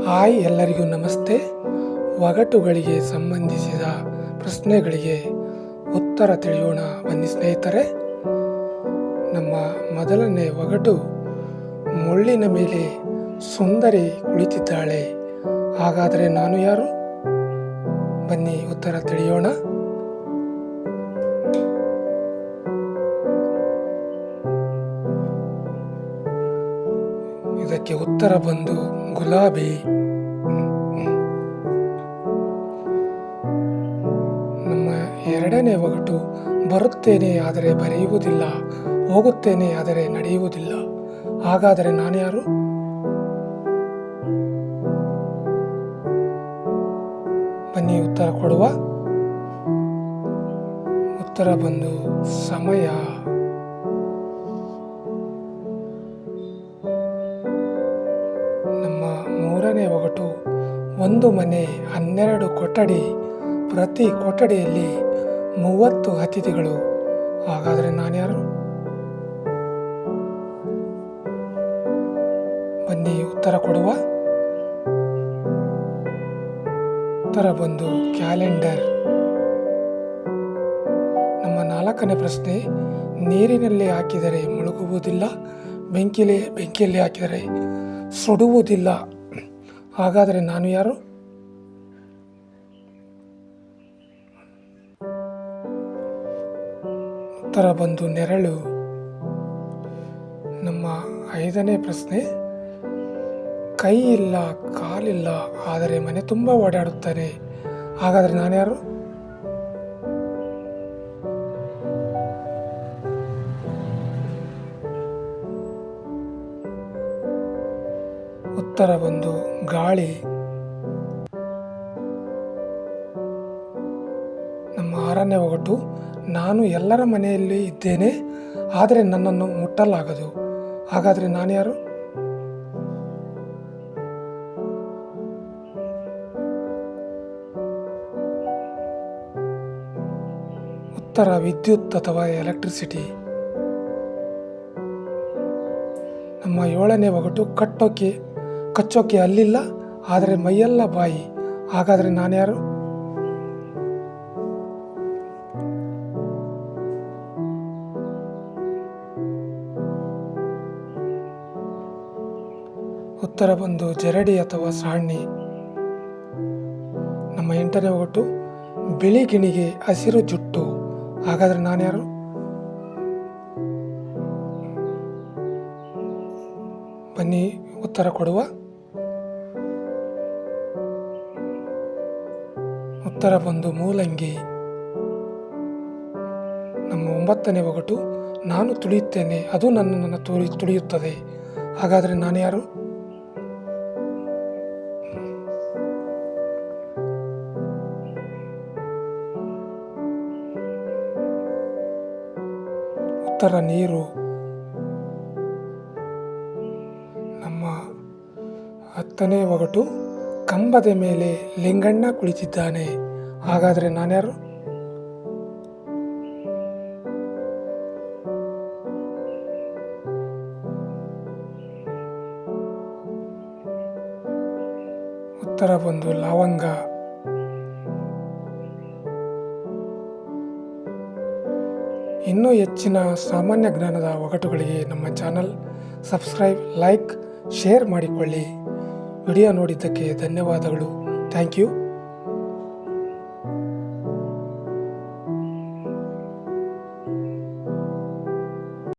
Hi, ಎಲ್ಲರಿಗೂ ನಮಸ್ತೆ. ಒಗಟುಗಳಿಗೆ ಸಂಬಂಧಿಸಿದ ಪ್ರಶ್ನೆಗಳಿಗೆ ಉತ್ತರ ತಿಳಿಯೋಣ ಬನ್ನಿ ಸ್ನೇಹಿತರೆ. ನಮ್ಮ ಮೊದಲನೇ ಒಗಟು, ಮುಳ್ಳಿನ ಮೇಲೆ ಸುಂದರಿ ಕುಳಿತಿದ್ದಾಳೆ, ಹಾಗಾದರೆ ನಾನು ಯಾರು? ಬನ್ನಿ ಉತ್ತರ ತಿಳಿಯೋಣ. ಇದಕ್ಕೆ ಉತ್ತರ ಬಂದು ಗುಲಾಬಿ. ನಮ್ಮ ಎರಡನೇ ಒಗಟು, ಬರುತ್ತೇನೆ ಆದರೆ ಬರೆಯುವುದಿಲ್ಲ, ಹೋಗುತ್ತೇನೆ ಆದರೆ ನಡೆಯುವುದಿಲ್ಲ, ಹಾಗಾದರೆ ನಾನು ಯಾರು? ಬನ್ನಿ ಉತ್ತರ ಕೊಡುವ. ಉತ್ತರ ಬಂದು ಸಮಯ. ನಮ್ಮ ಮೂರನೇ ಒಗಟು, ಒಂದು ಮನೆ 12 ಕೊಠಡಿ, ಪ್ರತಿ ಕೊಠಡಿಯಲ್ಲಿ 30 ಅತಿಥಿಗಳು, ಹಾಗಾದರೆ ನಾನ್ಯಾರು? ಬನ್ನಿ ಉತ್ತರ ಕೊಡುವ. ಉತ್ತರ ಬಂದು ಕ್ಯಾಲೆಂಡರ್. ನಮ್ಮ ನಾಲ್ಕನೇ ಪ್ರಶ್ನೆ, ನೀರಿನಲ್ಲಿ ಹಾಕಿದರೆ ಮುಳುಗುವುದಿಲ್ಲ, ಬೆಂಕಿಯಲ್ಲಿ ಹಾಕಿದರೆ ಸುಡುವುದಿಲ್ಲ, ಹಾಗಾದರೆ ನಾನು ಯಾರು? ಉತ್ತರ ಬಂದು ನೆರಳು. ನಮ್ಮ ಐದನೇ ಪ್ರಶ್ನೆ, ಕೈ ಇಲ್ಲ ಕಾಲಿಲ್ಲ ಆದರೆ ಮನೆ ತುಂಬ ಓಡಾಡುತ್ತಾನೆ, ಹಾಗಾದರೆ ನಾನು ಯಾರು? ಉತ್ತರ ಬಂದು ಗಾಳಿ. ನಮ್ಮ ಆರನೇ ಒಗಟು, ನಾನು ಎಲ್ಲರ ಮನೆಯಲ್ಲಿ ಇದ್ದೇನೆ ಆದರೆ ನನ್ನನ್ನು ಮುಟ್ಟಲಾಗದು, ಹಾಗಾದರೆ ನಾನು ಯಾರು? ಉತ್ತರ ವಿದ್ಯುತ್ ಅಥವಾ ಎಲೆಕ್ಟ್ರಿಸಿಟಿ. ನಮ್ಮ ಏಳನೇ ಒಗಟು, ಕಚ್ಚೋಕೆ ಅಲ್ಲಿಲ್ಲ ಆದರೆ ಮೈಯೆಲ್ಲ ಬಾಯಿ, ಹಾಗಾದರೆ ನಾನು ಯಾರು? ಉತ್ತರ ಬಂದು ಜರಡಿ ಅಥವಾ ಸಾಣ್ಣಿ. ನಮ್ಮ ಎಂಟನೇ ಒಗಟು, ಬಿಳಿ ಗಿಣಿಗೆ ಹಸಿರು ಜುಟ್ಟು, ಹಾಗಾದರೆ ನಾನು ಯಾರು? ಬನ್ನಿ ಉತ್ತರ ಕೊಡುವ. ಉತ್ತರ ಬಂದು ಮೂಲಂಗಿ. ನಮ್ಮ 9ನೇ ಒಗಟು, ನಾನು ತುಳಿಯುತ್ತೇನೆ ಅದು ನನ್ನನ್ನು ತುಳಿಯುತ್ತದೆ, ಹಾಗಾದರೆ ನಾನು ಯಾರು? ಉತ್ತರ ನೀರು. ನಮ್ಮ 10ನೇ ಒಗಟು, ಕಂಬದ ಮೇಲೆ ಲಿಂಗಣ್ಣ ಕುಳಿತಿದ್ದಾನೆ, ಹಾಗಾದರೆ ನಾನ್ಯಾರು? ಉತ್ತರ ಬಂದು ಲವಂಗ. ಇನ್ನೂ ಹೆಚ್ಚಿನ ಸಾಮಾನ್ಯ ಜ್ಞಾನದ ಒಗಟುಗಳಿಗೆ ನಮ್ಮ ಚಾನಲ್ ಸಬ್ಸ್ಕ್ರೈಬ್, ಲೈಕ್, ಶೇರ್ ಮಾಡಿಕೊಳ್ಳಿ. ವಿಡಿಯೋ ನೋಡಿದ್ದಕ್ಕೆ ಧನ್ಯವಾದಗಳು. Thank you.